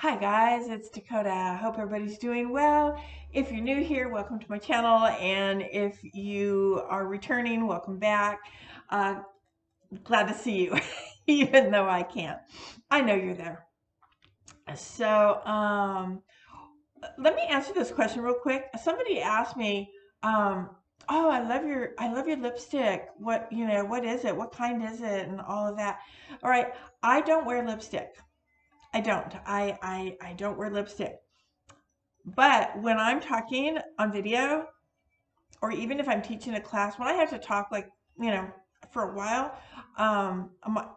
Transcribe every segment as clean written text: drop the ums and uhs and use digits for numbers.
Hi guys, it's Dakota. I hope everybody's doing well. If you're new here, welcome to my channel, and if you are returning, welcome back. Uh, Glad to see you, even though I can't. I know you're there. So, let me answer this question real quick. Somebody asked me, "Oh, I love your lipstick. What is it? What kind is it?" And all of that. All right, I don't wear lipstick. I don't. I don't wear lipstick. But when I'm talking on video, or even if I'm teaching a class, when I have to talk you know, for a while,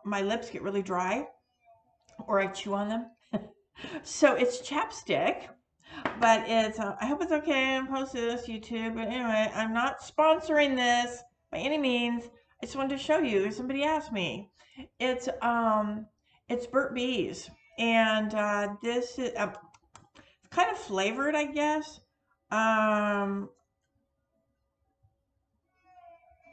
my lips get really dry or I chew on them. So it's chapstick, but I hope it's okay and post this YouTube. But anyway, I'm not sponsoring this by any means. I just wanted to show you. Somebody asked me. It's um, it's Burt Bees, and this is kind of flavored, I guess. Um,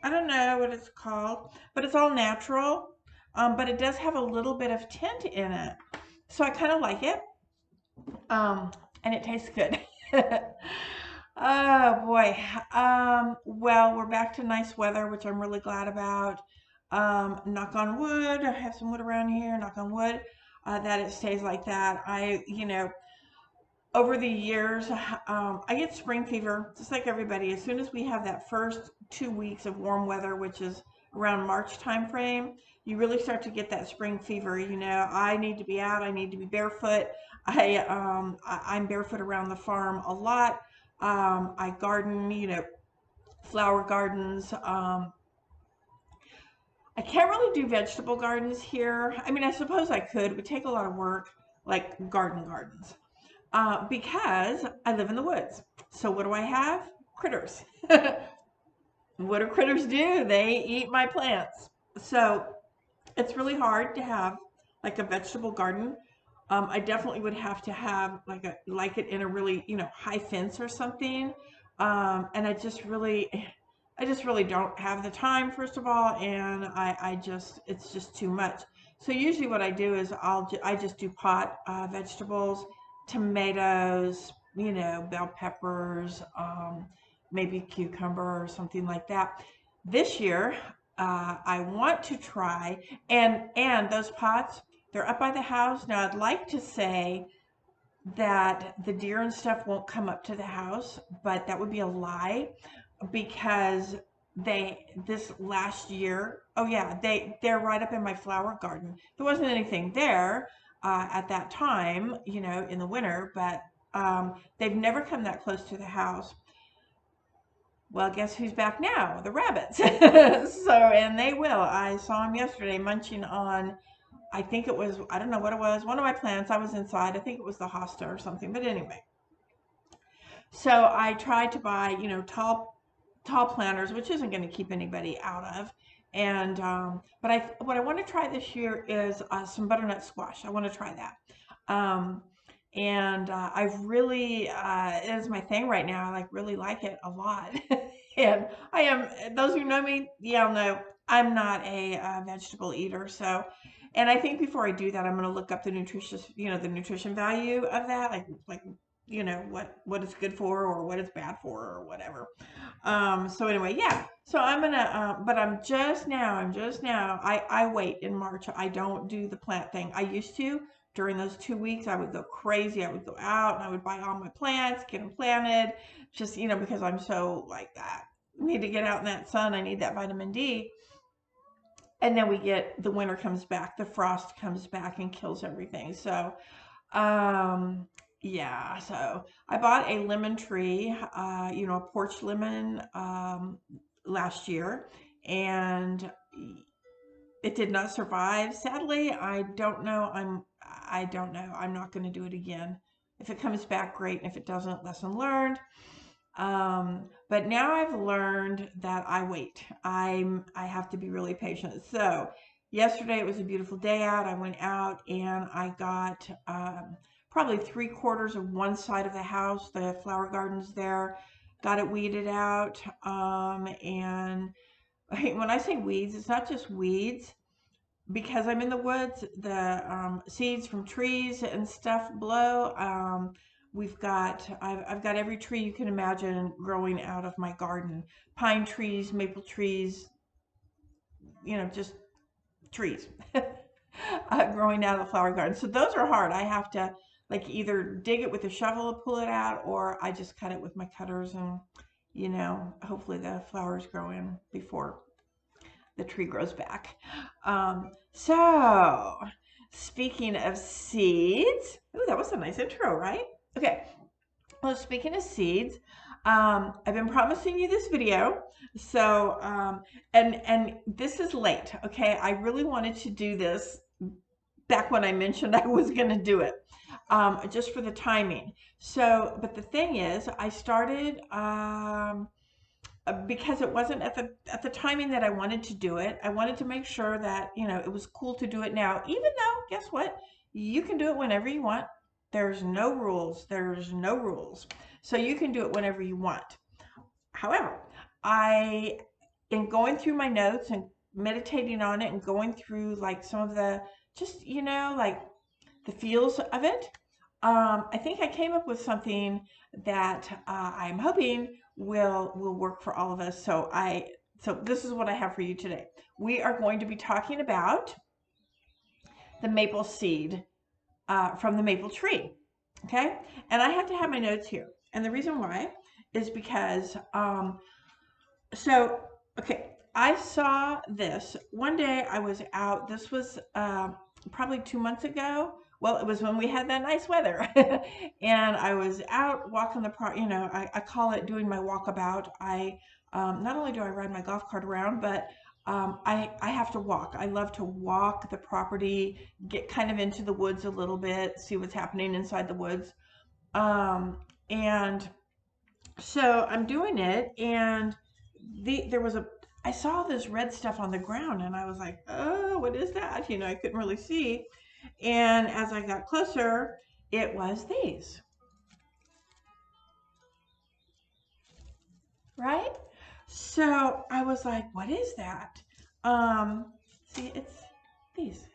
I don't know what it's called, but it's all natural. But it does have a little bit of tint in it, so I kind of like it. And it tastes good. Oh boy. Well, we're back to nice weather, which I'm really glad about. Knock on wood. I have some wood around here. Knock on wood. That it stays like that. Over the years, I get spring fever, just like everybody. As soon as we have that first 2 weeks of warm weather, which is around March time frame, you really start to get that spring fever. I need to be out. I need to be barefoot. I'm barefoot around the farm a lot. I garden, flower gardens. I can't really do vegetable gardens here. I mean, I suppose I could. It would take a lot of work, like gardens. Because I live in the woods. So what do I have? Critters. What do critters do? They eat my plants. So it's really hard to have like a vegetable garden. I definitely would have to have like it in a really high fence or something. And I just really don't have the time, first of all, and it's just too much. So usually what I do is I just do pot vegetables, tomatoes, bell peppers, maybe cucumber or something like that. This year, I want to try, and those pots, they're up by the house. Now I'd like to say that the deer and stuff won't come up to the house, but that would be a lie because this last year, oh yeah, they're right up in my flower garden. There wasn't anything there at that time, in the winter, but they've never come that close to the house. Well, guess who's back now? The rabbits. And they will. I saw them yesterday munching on, I think it was, I don't know what it was, one of my plants. I was inside. I think it was the hosta or something. But anyway, so I tried to buy, tall planters, which isn't going to keep anybody out of. And but what I want to try this year is some butternut squash. I want to try that. Um, and I've really it is my thing right now. I really like it a lot. And I am, those who know me, yeah, know I'm not a vegetable eater. So, and I think before I do that, I'm going to look up the nutrition value of that, like what it's good for or what it's bad for or whatever. So anyway, yeah. So but I'm just now. I wait in March. I don't do the plant thing. I used to. During those 2 weeks, I would go crazy. I would go out and I would buy all my plants, get them planted, just, because I'm so like that. Need to get out in that sun. I need that vitamin D. And then the winter comes back, the frost comes back and kills everything. So, um, yeah, so I bought a lemon tree, a porch lemon, last year, and it did not survive. Sadly, I don't know. I don't know. I'm not going to do it again. If it comes back, great. And if it doesn't, lesson learned. But now I've learned that I wait. I have to be really patient. So yesterday it was a beautiful day out. I went out and I got probably 3/4 of one side of the house, the flower gardens there. Got it weeded out. And when I say weeds, it's not just weeds. because I'm in the woods, the seeds from trees and stuff blow. I've got every tree you can imagine growing out of my garden. Pine trees, maple trees, just trees growing out of the flower garden. So those are hard. I have to like either dig it with a shovel to pull it out, or I just cut it with my cutters, and hopefully the flowers grow in before the tree grows back. So speaking of seeds, ooh, that was a nice intro, right? Okay. Well, speaking of seeds, I've been promising you this video. So, and this is late. Okay. I really wanted to do this back when I mentioned I was going to do it, just for the timing. So, but the thing is, I started, because it wasn't at the timing that I wanted to do it. I wanted to make sure that, it was cool to do it now, even though, guess what? You can do it whenever you want. There's no rules. There's no rules. So you can do it whenever you want. However, in going through my notes and meditating on it and going through like some of the, just, like the feels of it, I think I came up with something that I'm hoping will work for all of us. So this is what I have for you today. We are going to be talking about the maple seed from the maple tree. Okay, and I have to have my notes here, and the reason why is because okay, I saw this one day. I was out. This was probably 2 months ago. Well, it was when we had that nice weather, and I was out walking the park. I call it doing my walkabout. Not only do I ride my golf cart around, but I have to walk. I love to walk the property, get kind of into the woods a little bit, see what's happening inside the woods. And so I'm doing it, and I saw this red stuff on the ground, and I was like, oh, what is that? I couldn't really see. And as I got closer, it was these. Right? So I was like, what is that? See, it's these.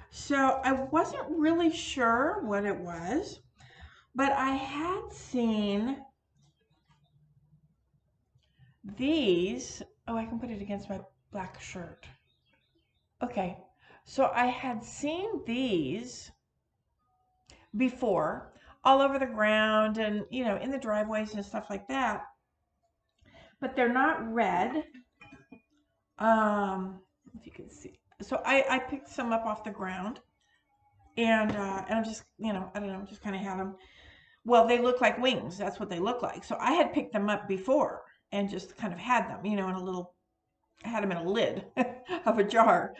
So I wasn't really sure what it was, but I had seen these. Oh, I can put it against my black shirt. Okay. So I had seen these before all over the ground and, in the driveways and stuff like that. But they're not red. If you can see. So I picked some up off the ground, and I'm just, I don't know, just kind of had them. Well, they look like wings. That's what they look like. So I had picked them up before and just kind of had them, in a little, I had them in a lid of a jar.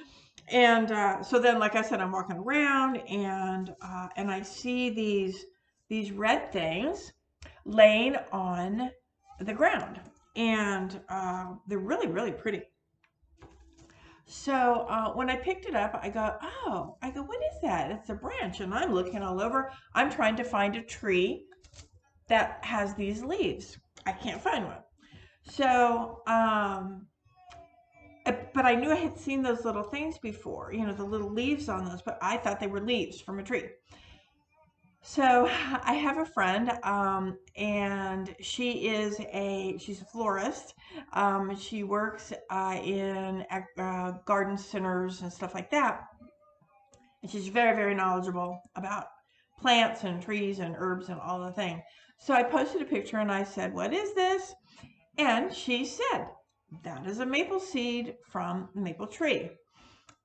And so then, like I said, I'm walking around, and I see these red things laying on the ground, and they're really, really pretty. So when I picked it up, I go, what is that? It's a branch, and I'm looking all over. I'm trying to find a tree that has these leaves. I can't find one. So, but I knew I had seen those little things before, the little leaves on those, but I thought they were leaves from a tree. So I have a friend, and she's a florist. She works in garden centers and stuff like that. And she's very, very knowledgeable about plants and trees and herbs and all the things. So I posted a picture and I said, what is this? And she said, that is a maple seed from the maple tree.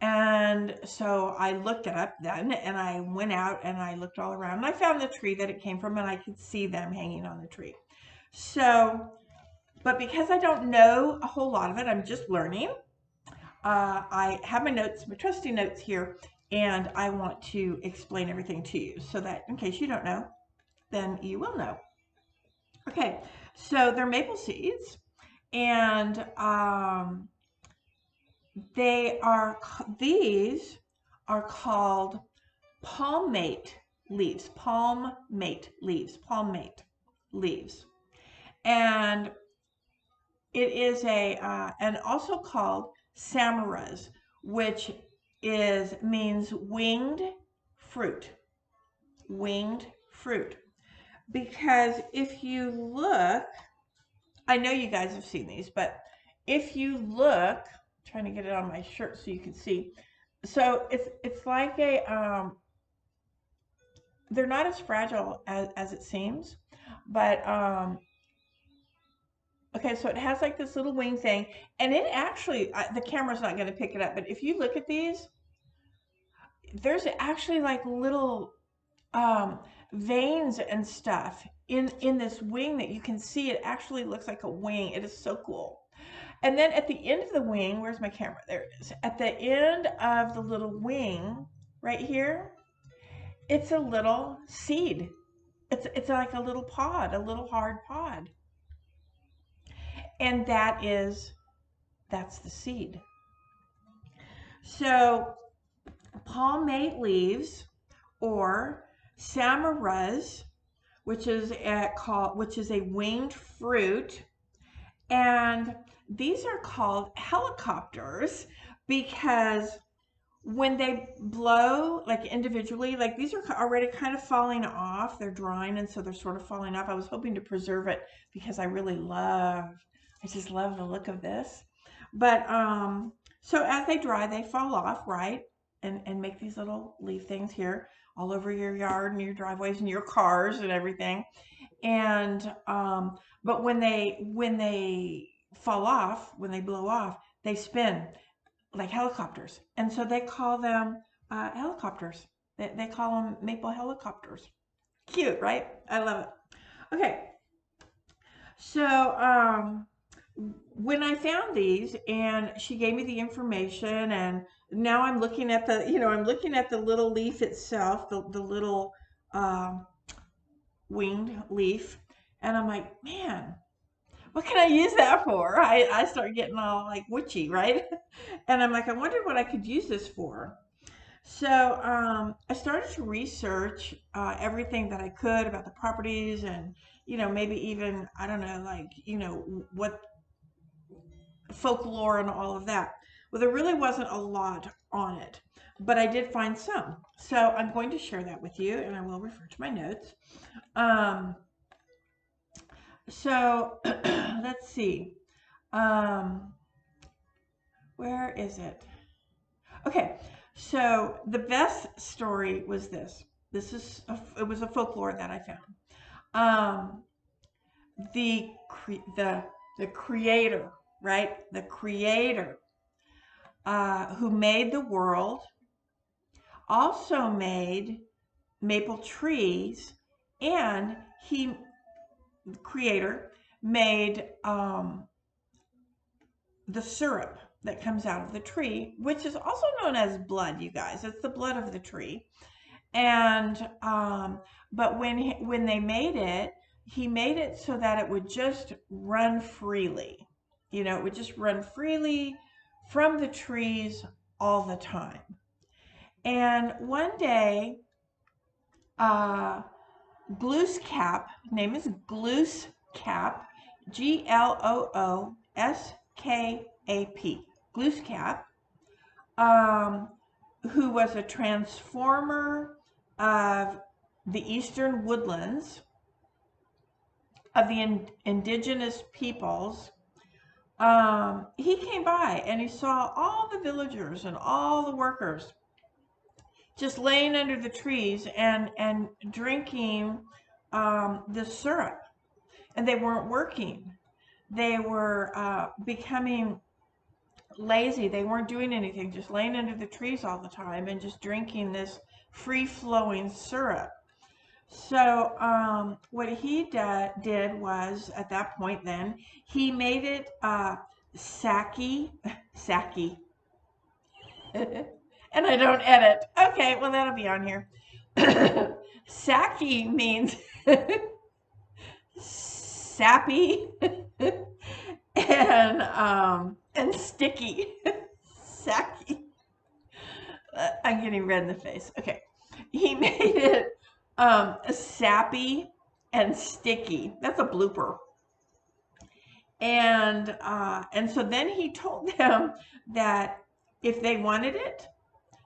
And so I looked it up then, and I went out and I looked all around, and I found the tree that it came from, and I could see them hanging on the tree. So, but because I don't know a whole lot of it, I'm just learning. I have my notes, my trusty notes here, and I want to explain everything to you so that in case you don't know, then you will know. Okay, so they're maple seeds, and these are called palmate leaves. Palmate leaves. And it is and also called samaruz, which means winged fruit. Winged fruit. Because if you look, I know you guys have seen these, but if you look, I'm trying to get it on my shirt so you can see. So it's like a they're not as fragile as it seems, but okay, so it has like this little wing thing, and it actually the camera's not going to pick it up, but if you look at these, there's actually like little veins and stuff in this wing that you can see. It actually looks like a wing. It is so cool. And then at the end of the wing, where's my camera? There it is. At the end of the little wing right here, it's a little seed. It's like a little pod, a little hard pod. And that's the seed. So palmate leaves or samaruz, which is a winged fruit, and these are called helicopters because when they blow like individually, like these are already kind of falling off. They're drying, and so they're sort of falling off. I was hoping to preserve it because I just love the look of this. But so as they dry, they fall off, right? And make these little leaf things here all over your yard and your driveways and your cars and everything. And but when they fall off, when they blow off, they spin like helicopters, and so they call them helicopters. They call them maple helicopters. Cute, right? I love it. Okay, so when I found these, and she gave me the information, and now I'm looking at the little leaf itself, the little winged leaf, and I'm like, man, what can I use that for? I start getting all like witchy, right? And I'm like, I wondered what I could use this for. So I started to research everything that I could about the properties, and maybe even, I don't know, like what folklore and all of that. Well, there really wasn't a lot on it, but I did find some. So I'm going to share that with you, and I will refer to my notes. So let's see. Where is it? Okay, so the best story was this. It was a folklore that I found. The creator, right? The creator who made the world also made maple trees, and the creator made the syrup that comes out of the tree, which is also known as blood, you guys. It's the blood of the tree. And but when they made it, he made it so that it would just run freely. It would just run freely from the trees all the time. And one day, Glooskap, name is Glooskap, Glooskap, Glooskap, who was a transformer of the eastern woodlands of the indigenous peoples. He came by and he saw all the villagers and all the workers just laying under the trees and drinking the syrup, and they weren't working. They were becoming lazy. They weren't doing anything, just laying under the trees all the time and just drinking this free-flowing syrup. So what he did was, at that point then, he made it sake. And I don't edit. Okay, well, that'll be on here. Sake means sappy and sticky. Sake. I'm getting red in the face. Okay. He made it sappy and sticky. That's a blooper. And so then he told them that if they wanted it,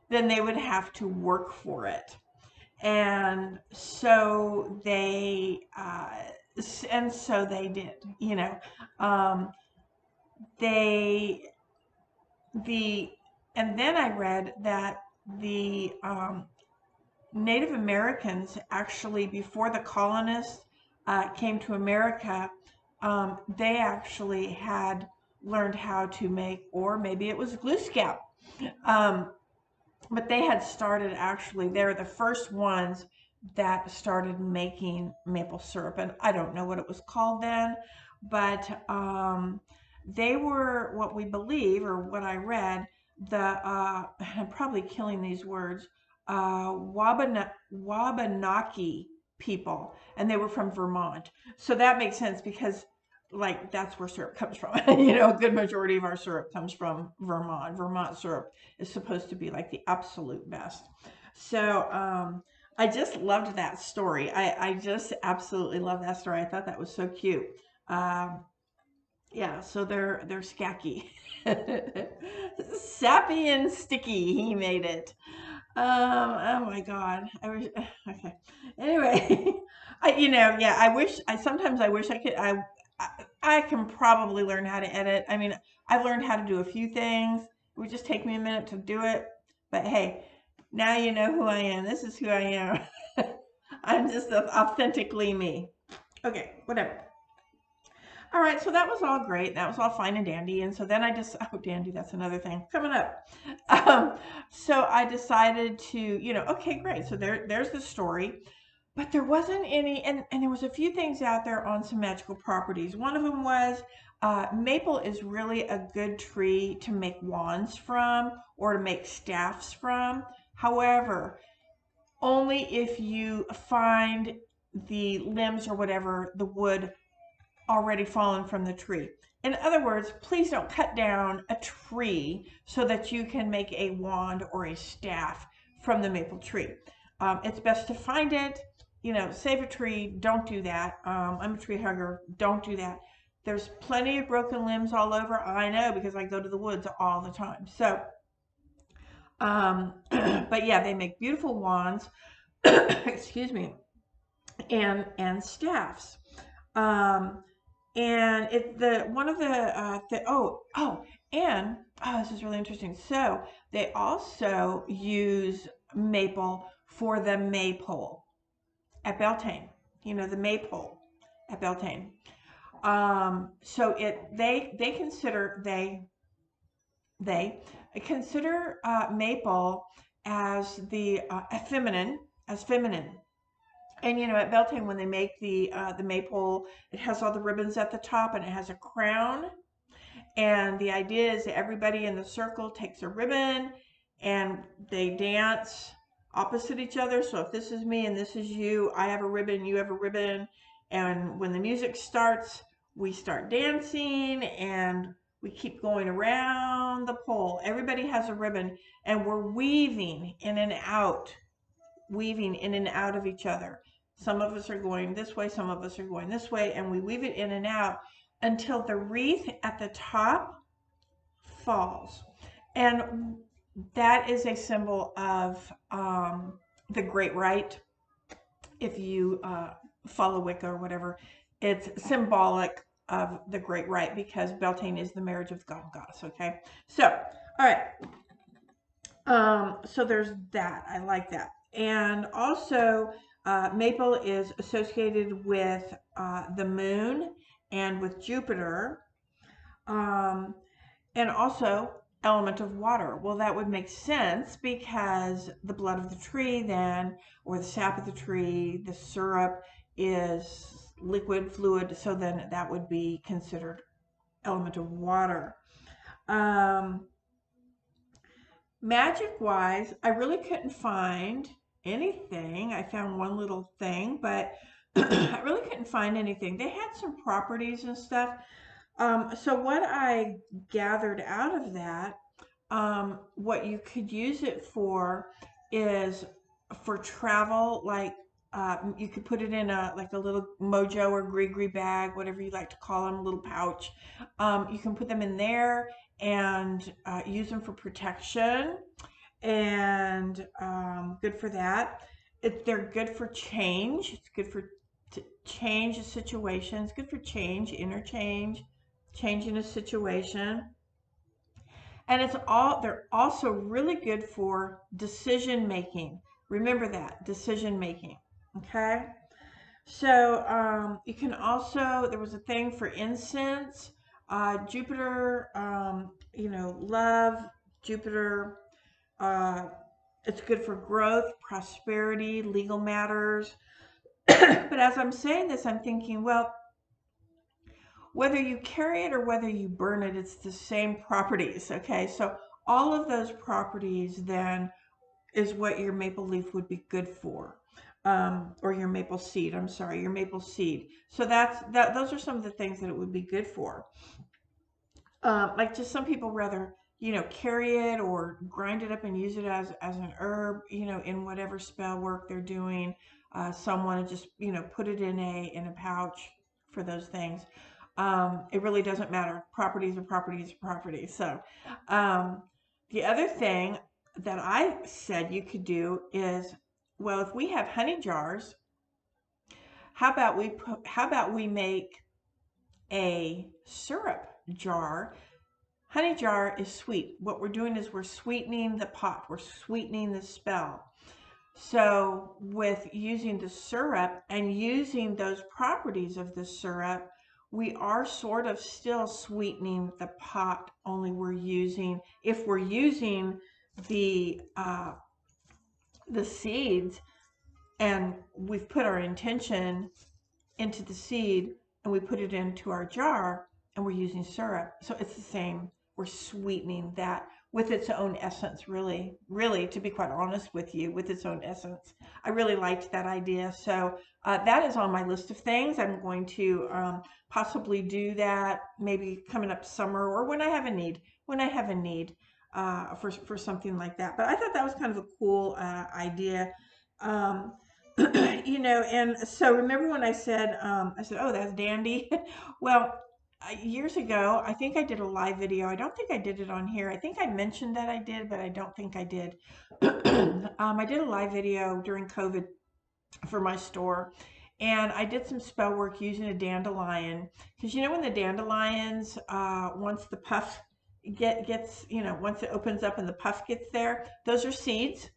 then they would have to work for it. And so they did, you know. Um, they the and then I read that the Native Americans actually, before the colonists came to America, they actually had learned how to make, or maybe it was glue um, but they had started, actually, they're the first ones that started making maple syrup. And I don't know what it was called then, but they were, what we believe, or what I read, I'm probably killing these words, Wabanaki people, and they were from Vermont. So that makes sense because, like, that's where syrup comes from. You know, a good majority of our syrup comes from Vermont. Vermont syrup is supposed to be like the absolute best. So I just loved that story. I just absolutely love that story. I thought that was so cute. Um, yeah, so they're scacky. Sappy and sticky, he made it. Oh my God. I wish, okay. Anyway, yeah, sometimes I wish I could, I can probably learn how to edit. I mean, I've learned how to do a few things. It would just take me a minute to do it. But hey, now you know who I am. This is who I am. I'm just authentically me. Okay, whatever. All right, so that was all great. That was all fine and dandy. And so then oh, dandy, that's another thing coming up. Um, so I decided to, okay, great. So there's the story, but there wasn't any, and there was a few things out there on some magical properties. One of them was maple is really a good tree to make wands from or to make staffs from. However, only if you find the limbs or whatever, the wood already fallen from the tree. In other words, please don't cut down a tree so that you can make a wand or a staff from the maple tree. It's best to find it, save a tree. Don't do that. I'm a tree hugger. Don't do that. There's plenty of broken limbs all over. I know because I go to the woods all the time. So, but yeah, they make beautiful wands, excuse me, and staffs. Um, and it the one of the and this is really interesting. So they also use maple for the maypole at Beltane. The maypole at Beltane. So they consider maple as the feminine. And at Beltane, when they make the maypole, it has all the ribbons at the top and it has a crown. And the idea is that everybody in the circle takes a ribbon and they dance opposite each other. So if this is me and this is you, I have a ribbon, you have a ribbon. And when the music starts, we start dancing and we keep going around the pole. Everybody has a ribbon and we're weaving in and out of each other. Some of us are going this way, some of us are going this way, and we weave it in and out until the wreath at the top falls. And that is a symbol of the Great Rite. If you follow Wicca or whatever, it's symbolic of the Great Rite because Beltane is the marriage of God and Goddess, okay? So, all right. So there's that. I like that. And also, maple is associated with the moon and with Jupiter, and also element of water. Well, that would make sense because the blood of the tree then, or the sap of the tree, the syrup is liquid, fluid, so then that would be considered element of water. Magic wise, I really couldn't find anything. I found one little thing, but I really couldn't find anything. They had some properties and stuff. So what I gathered out of that, what you could use it for is for travel, like You could put it in a like a little mojo or gree bag, whatever you like to call them, a little pouch. You can put them in there and use them for protection, and good for that. They're good for change. It's good for change a situation. It's good for change, interchange, changing a situation. And they're also really good for decision making. Remember that, decision making. Okay. So you can also, there was a thing for incense. Jupiter, love, Jupiter. Uh, it's good for growth, prosperity, legal matters. But as I'm saying this, I'm thinking, well, whether you carry it or whether you burn it, it's the same properties. Okay, so all of those properties then is what your maple leaf would be good for. Or your maple seed, I'm sorry, your maple seed. So those are some of the things that it would be good for. Like just some people rather, carry it or grind it up and use it as an herb, in whatever spell work they're doing. Some want to just, put it in a pouch for those things. It really doesn't matter. Properties are properties are properties. So the other thing that I said you could do is, well, if we have honey jars, how about we make a syrup jar. Honey jar is sweet. What we're doing is we're sweetening the pot. We're sweetening the spell. So with using the syrup and using those properties of the syrup, we are sort of still sweetening the pot, only if we're using the seeds and we've put our intention into the seed and we put it into our jar and we're using syrup. So it's the same. We're sweetening that with its own essence, really, really, to be quite honest with you, with its own essence. I really liked that idea. So that is on my list of things. I'm going to possibly do that maybe coming up summer or when I have a need, for something like that. But I thought that was kind of a cool idea. And so remember when I said, oh, that's dandy. Well, years ago, I think I did a live video. I don't think I did it on here. I think I mentioned that I did, but I don't think I did. I did a live video during COVID for my store, and I did some spell work using a dandelion. Because when the dandelions, once the puff gets, once it opens up and the puff gets there, those are seeds.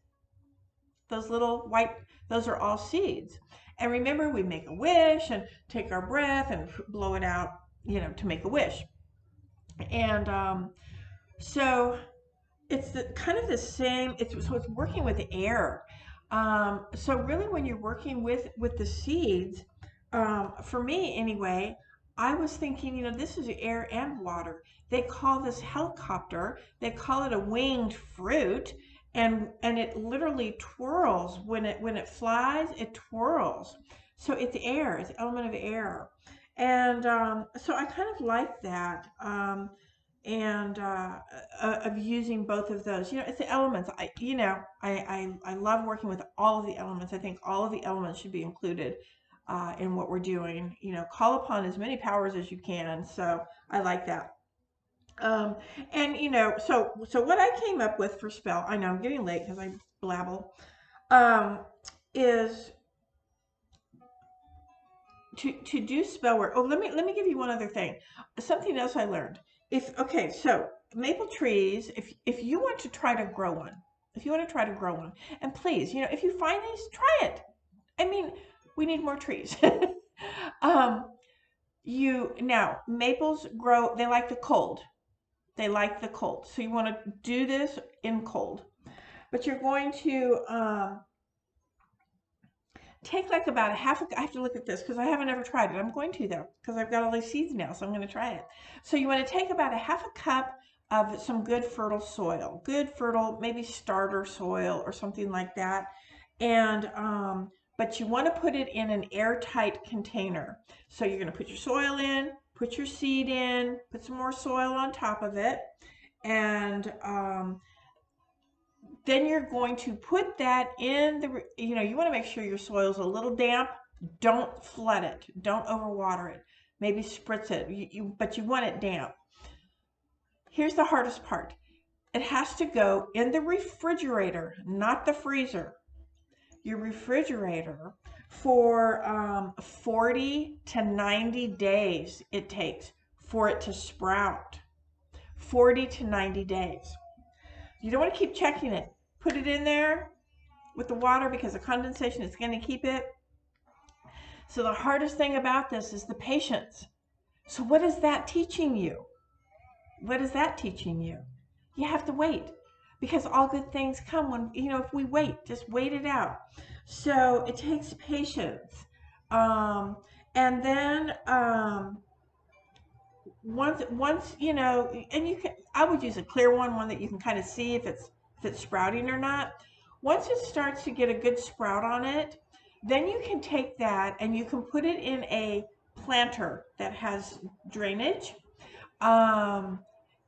Those little white, those are all seeds. And remember, we make a wish and take our breath and blow it out, to make a wish. And so it's kind of the same. So it's working with air. So really, when you're working with the seeds, for me anyway, I was thinking, this is air and water. They call this helicopter. They call it a winged fruit, and it literally twirls when it flies. It twirls. So it's air. It's an element of air, and so I kind of like that. And of using both of those, it's the elements. I love working with all of the elements. I think all of the elements should be included in what we're doing. Call upon as many powers as you can. So I like that. And so what I came up with for spell, I know I'm getting late because I blabble, is to do spell work. Oh, let me give you one other thing. Something else I learned. So maple trees, if you want to try to grow one, and please, if you find these, try it. I mean, we need more trees. Maples grow, they like the cold. So you want to do this in cold. But you're going to take like about I have to look at this because I haven't ever tried it. I'm going to though, because I've got all these seeds now, so I'm going to try it. So you want to take about a half a cup of some good fertile soil, maybe starter soil or something like that. And but you want to put it in an airtight container. So you're going to put your soil in, put your seed in, put some more soil on top of it, and Then you're going to put that in the, you want to make sure your soil's a little damp. Don't flood it. Don't overwater it. Maybe spritz it, but you want it damp. Here's the hardest part. It has to go in the refrigerator, not the freezer. Your refrigerator for 40 to 90 days it takes for it to sprout. 40 to 90 days. You don't want to keep checking it. Put it in there with the water because the condensation is going to keep it. So the hardest thing about this is the patience. So what is that teaching you? What is that teaching you? You have to wait, because all good things come when, if we wait, just wait it out. So it takes patience. And then once and I would use a clear one that you can kind of see if it's sprouting or not. Once it starts to get a good sprout on it, then you can take that and you can put it in a planter that has drainage.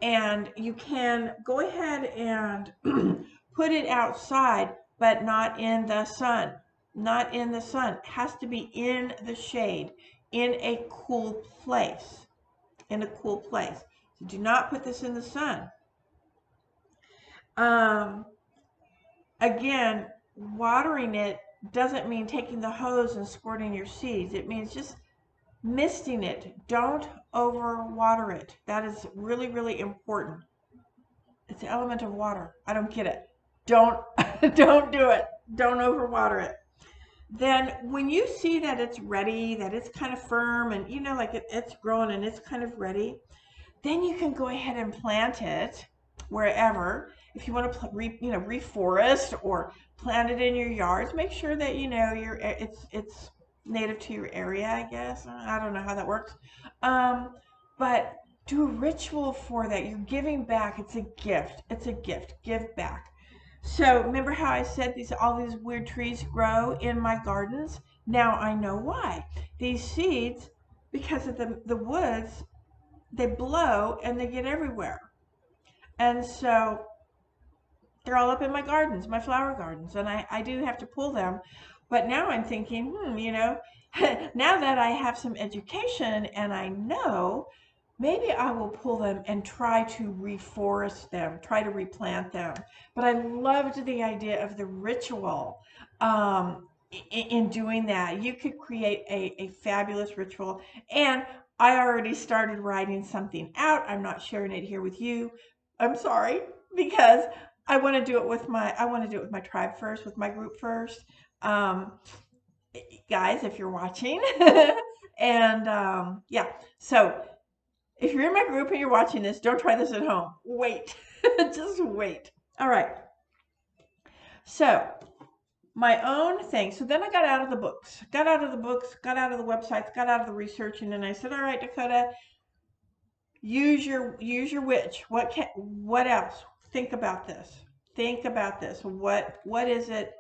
And you can go ahead and put it outside, but not in the sun. Not in the sun. It has to be in the shade, in a cool place. In a cool place. So do not put this in the sun. Again, watering it doesn't mean taking the hose and squirting your seeds. It means just misting it. Don't overwater it. That is really, really important. It's the element of water. I don't get it. Don't do it. Don't overwater it. Then when you see that it's ready, that it's kind of firm and like it's growing and it's kind of ready, then you can go ahead and plant it wherever. If you want to reforest or plant it in your yards, make sure that it's native to your area, I guess. I don't know how that works. But do a ritual for that. You're giving back. It's a gift. It's a gift. Give back. So remember how I said all these weird trees grow in my gardens? Now I know why. These seeds, because of the woods, they blow and they get everywhere. And so they're all up in my gardens, my flower gardens, and I do have to pull them. But now I'm thinking, now that I have some education and I know, maybe I will pull them and try to reforest them, try to replant them. But I loved the idea of the ritual in doing that. You could create a fabulous ritual. And I already started writing something out. I'm not sharing it here with you. I'm sorry, because I want to do it with my tribe first, with my group first. Guys, if you're watching, and yeah, so if you're in my group and you're watching this, don't try this at home. Wait, just wait. All right. So my own thing. So then I got out of the books, got out of the websites, got out of the research, and then I said, all right, Dakota, use your witch. What else? Think about this. Think about this. What is it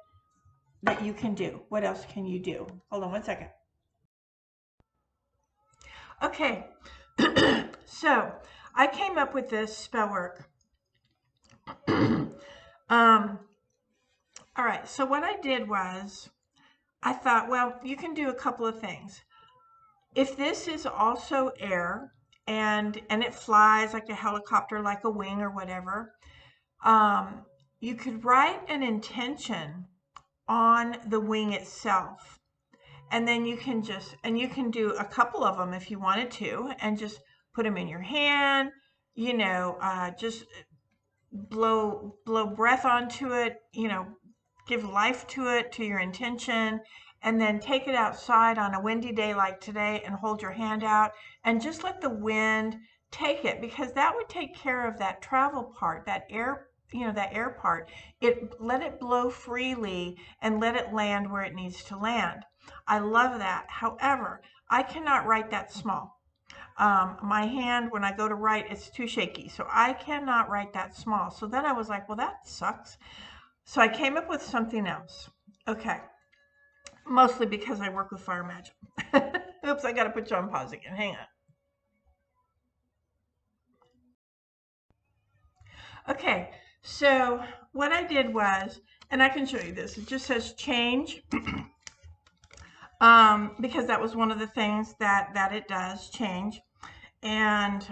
that you can do? What else can you do? Hold on one second. Okay. So I came up with this Spellwork. All right. So what I did was I thought, well, you can do a couple of things. If this is also air and it flies like a helicopter, like a wing or whatever, you could write an intention on the wing itself. And then you can do a couple of them if you wanted to, and just put them in your hand, just blow breath onto it, give life to it, to your intention, and then take it outside on a windy day like today and hold your hand out and just let the wind take it, because that would take care of that travel part, that air, that air part. Let it blow freely and let it land where it needs to land. I love that. However, I cannot write that small. My hand, when I go to write, it's too shaky. So I cannot write that small. So then I was like, well, that sucks. So I came up with something else. Okay. Mostly because I work with fire magic. Oops, I got to put you on pause again. Hang on. Okay. So what I did was, and I can show you this, it just says change, because that was one of the things that it does, change. And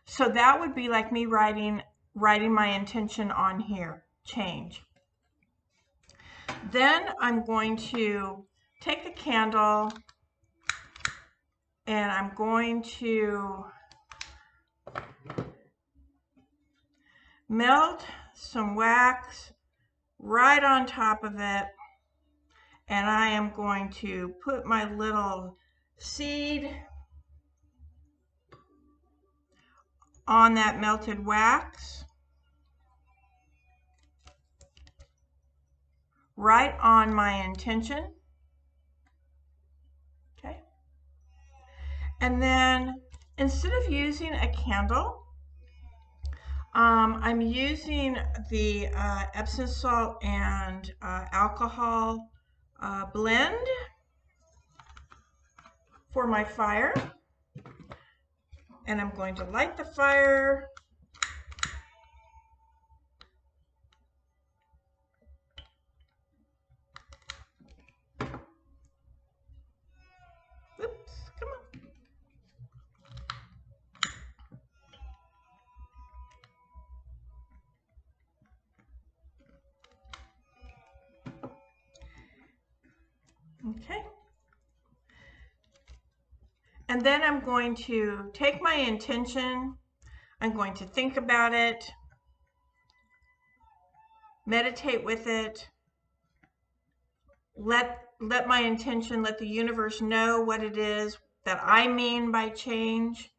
so that would be like me writing my intention on here, change. Then I'm going to take the candle and I'm going to melt some wax right on top of it, and I am going to put my little seed on that melted wax, right on my intention. Okay. And then instead of using a candle, I'm using the Epsom salt and alcohol blend for my fire. And I'm going to light the fire. Oops, come on. Okay. And then I'm going to take my intention, I'm going to think about it, meditate with it, let my intention, let the universe know what it is that I mean by change.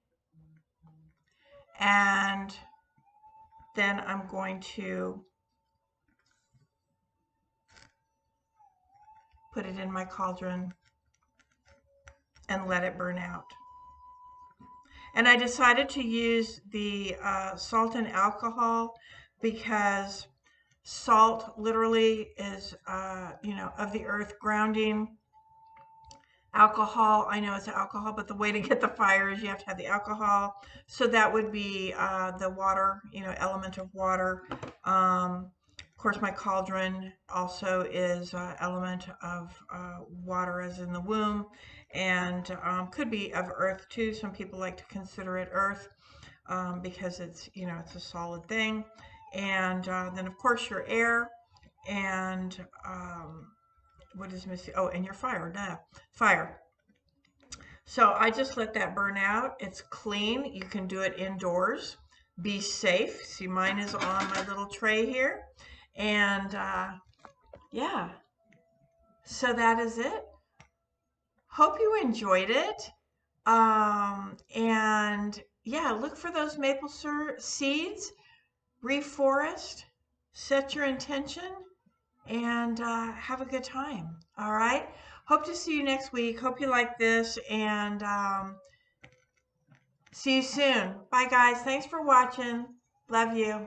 And then I'm going to put it in my cauldron and let it burn out. And I decided to use the salt and alcohol because salt literally is, you know, of the earth, grounding. Alcohol, I know it's alcohol, but the way to get the fire is you have to have the alcohol. So that would be the water, you know, element of water. Of course, my cauldron also is element of water, as in the womb, and could be of earth too. Some people like to consider it earth because it's, you know, it's a solid thing. And then of course your air, and what is missing? Oh, and your fire, fire. So I just let that burn out. It's clean. You can do it indoors. Be safe. See, mine is on my little tray here. And yeah, so that is it. Hope you enjoyed it. And yeah, look for those maple seeds, reforest, set your intention, and have a good time. All right. Hope to see you next week. Hope you like this, and see you soon. Bye, guys. Thanks for watching. Love you.